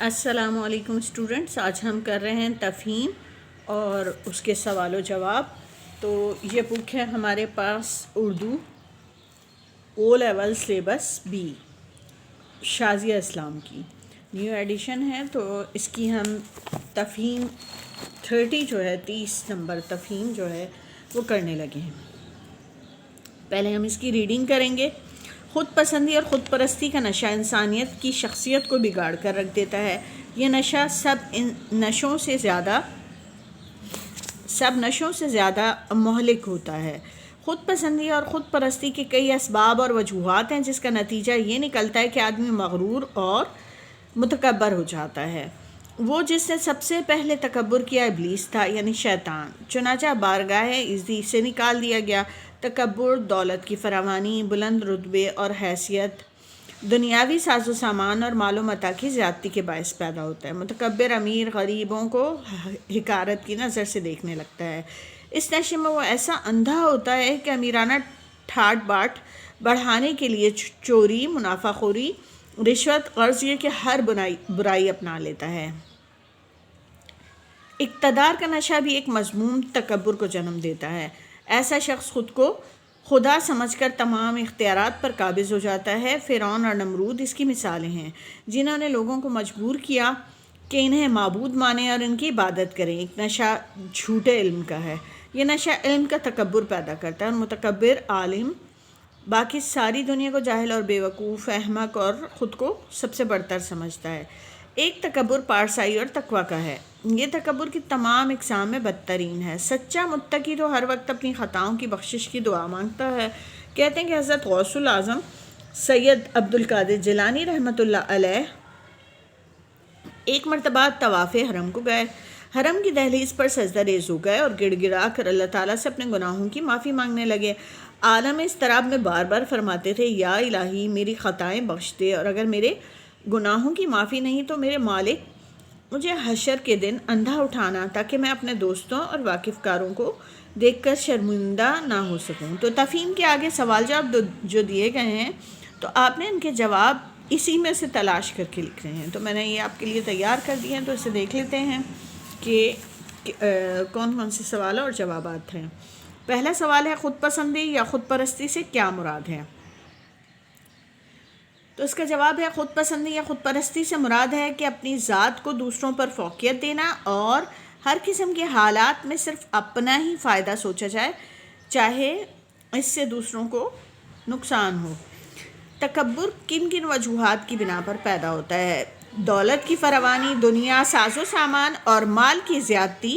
السلام علیکم اسٹوڈنٹس، آج ہم کر رہے ہیں تفہیم اور اس کے سوال و جواب۔ تو یہ بک ہے ہمارے پاس Urdu O level syllabus B, Shazia Islam کی نیو ایڈیشن ہے۔ تو اس کی ہم تفہیم 30 جو ہے 30 نمبر تفہیم جو ہے وہ کرنے لگے ہیں۔ پہلے ہم اس کی ریڈنگ کریں گے۔ خود پسندی اور خود پرستی کا نشہ انسانیت کی شخصیت کو بگاڑ کر رکھ دیتا ہے۔ یہ نشہ سب نشوں سے زیادہ مہلک ہوتا ہے۔ خود پسندی اور خود پرستی کے کئی اسباب اور وجوہات ہیں، جس کا نتیجہ یہ نکلتا ہے کہ آدمی مغرور اور متکبر ہو جاتا ہے۔ وہ جس نے سب سے پہلے تکبر کیا ابلیس تھا، یعنی شیطان۔ چنانچہ بارگاہ عزت سے نکال دیا گیا۔ تکبر دولت کی فراوانی، بلند رتبے اور حیثیت، دنیاوی ساز و سامان اور مال و متاع کی زیادتی کے باعث پیدا ہوتا ہے۔ متکبر امیر غریبوں کو حقارت کی نظر سے دیکھنے لگتا ہے۔ اس نشے میں وہ ایسا اندھا ہوتا ہے کہ امیرانہ ٹھاٹ باٹ بڑھانے کے لیے چوری، منافع خوری، رشوت، قرض یہ کہ ہر برائی اپنا لیتا ہے۔ اقتدار کا نشہ بھی ایک مذموم تکبر کو جنم دیتا ہے۔ ایسا شخص خود کو خدا سمجھ کر تمام اختیارات پر قابض ہو جاتا ہے۔ فرعون اور نمرود اس کی مثالیں ہیں، جنہوں نے لوگوں کو مجبور کیا کہ انہیں معبود مانیں اور ان کی عبادت کریں۔ ایک نشہ جھوٹے علم کا ہے۔ یہ نشہ علم کا تکبر پیدا کرتا ہے اور متکبر عالم باقی ساری دنیا کو جاہل اور بیوقوف، احمق اور خود کو سب سے برتر سمجھتا ہے۔ ایک تکبر پارسائی اور تقویٰ کا ہے۔ یہ تکبر کی تمام اقسام میں بدترین ہے۔ سچا متقی تو ہر وقت اپنی خطاؤں کی بخشش کی دعا مانگتا ہے۔ کہتے ہیں کہ حضرت غوث الاعظم سید عبد القادر جیلانی رحمۃ اللہ علیہ ایک مرتبہ طواف حرم کو گئے۔ حرم کی دہلیز پر سجدہ ریز ہو گئے اور گڑ گڑا کر اللہ تعالیٰ سے اپنے گناہوں کی معافی مانگنے لگے۔ عالم اضطراب میں بار بار فرماتے تھے، یا الہی میری خطائیں بخش دے، اور اگر میرے گناہوں کی معافی نہیں تو میرے مالک مجھے حشر کے دن اندھا اٹھانا، تاکہ میں اپنے دوستوں اور واقف کاروں کو دیکھ کر شرمندہ نہ ہو سکوں۔ تو تفہیم کے آگے سوال جواب جو دیے گئے ہیں، تو آپ نے ان کے جواب اسی میں سے تلاش کر کے لکھ رہے ہیں۔ تو میں نے یہ آپ کے لیے تیار کر دیے ہیں، تو اسے دیکھ لیتے ہیں کہ کون کون سے سوال اور جوابات ہیں۔ پہلا سوال ہے، خود پسندی یا خود پرستی سے کیا مراد ہے؟ تو اس کا جواب ہے، خود پسندی یا خود پرستی سے مراد ہے کہ اپنی ذات کو دوسروں پر فوقیت دینا اور ہر قسم کے حالات میں صرف اپنا ہی فائدہ سوچا جائے، چاہے اس سے دوسروں کو نقصان ہو۔ تکبر کن کن وجوہات کی بنا پر پیدا ہوتا ہے؟ دولت کی فراوانی، دنیا، ساز و سامان اور مال کی زیادتی،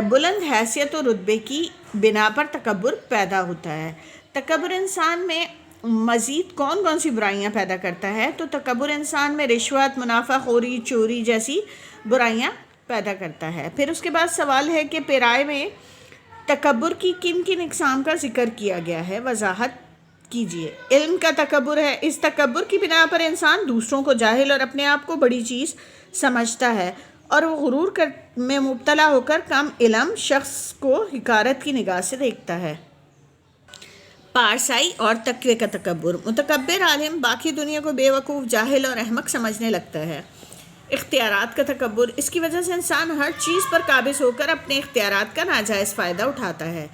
بلند حیثیت و رتبے کی بنا پر تکبر پیدا ہوتا ہے۔ تکبر انسان میں مزید کون کون سی برائیاں پیدا کرتا ہے؟ تو تکبر انسان میں رشوت، منافع خوری، چوری جیسی برائیاں پیدا کرتا ہے۔ پھر اس کے بعد سوال ہے کہ پیرائے میں تکبر کی کن کن اقسام کا ذکر کیا گیا ہے، وضاحت کیجیے۔ علم کا تکبر ہے۔ اس تکبر کی بنا پر انسان دوسروں کو جاہل اور اپنے آپ کو بڑی چیز سمجھتا ہے، اور وہ غرور میں مبتلا ہو کر کم علم شخص کو حقارت کی نگاہ سے دیکھتا ہے۔ پارسائی اور تقوی کا تکبر، متکبر عالم باقی دنیا کو بے وقوف، جاہل اور احمق سمجھنے لگتا ہے۔ اختیارات کا تکبر، اس کی وجہ سے انسان ہر چیز پر قابض ہو کر اپنے اختیارات کا ناجائز فائدہ اٹھاتا ہے۔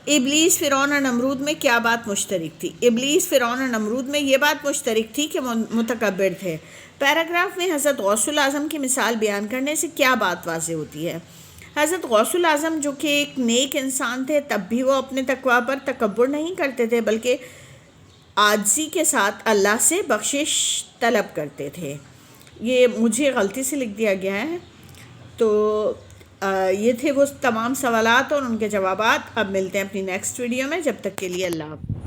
ابلیس، فرعون اور نمرود میں کیا بات مشترک تھی؟ ابلیس، فرعون اور نمرود میں یہ بات مشترک تھی کہ متکبر تھے۔ پیراگراف میں حضرت غوث الاعظم کی مثال بیان کرنے سے کیا بات واضح ہوتی ہے؟ حضرت غوث الاعظم جو کہ ایک نیک انسان تھے، تب بھی وہ اپنے تقویٰ پر تکبر نہیں کرتے تھے، بلکہ عاجزی کے ساتھ اللہ سے بخشش طلب کرتے تھے۔ یہ مجھے غلطی سے لکھ دیا گیا ہے۔ تو یہ تھے وہ تمام سوالات اور ان کے جوابات۔ اب ملتے ہیں اپنی نیکسٹ ویڈیو میں، جب تک کے لیے اللہ حافظ۔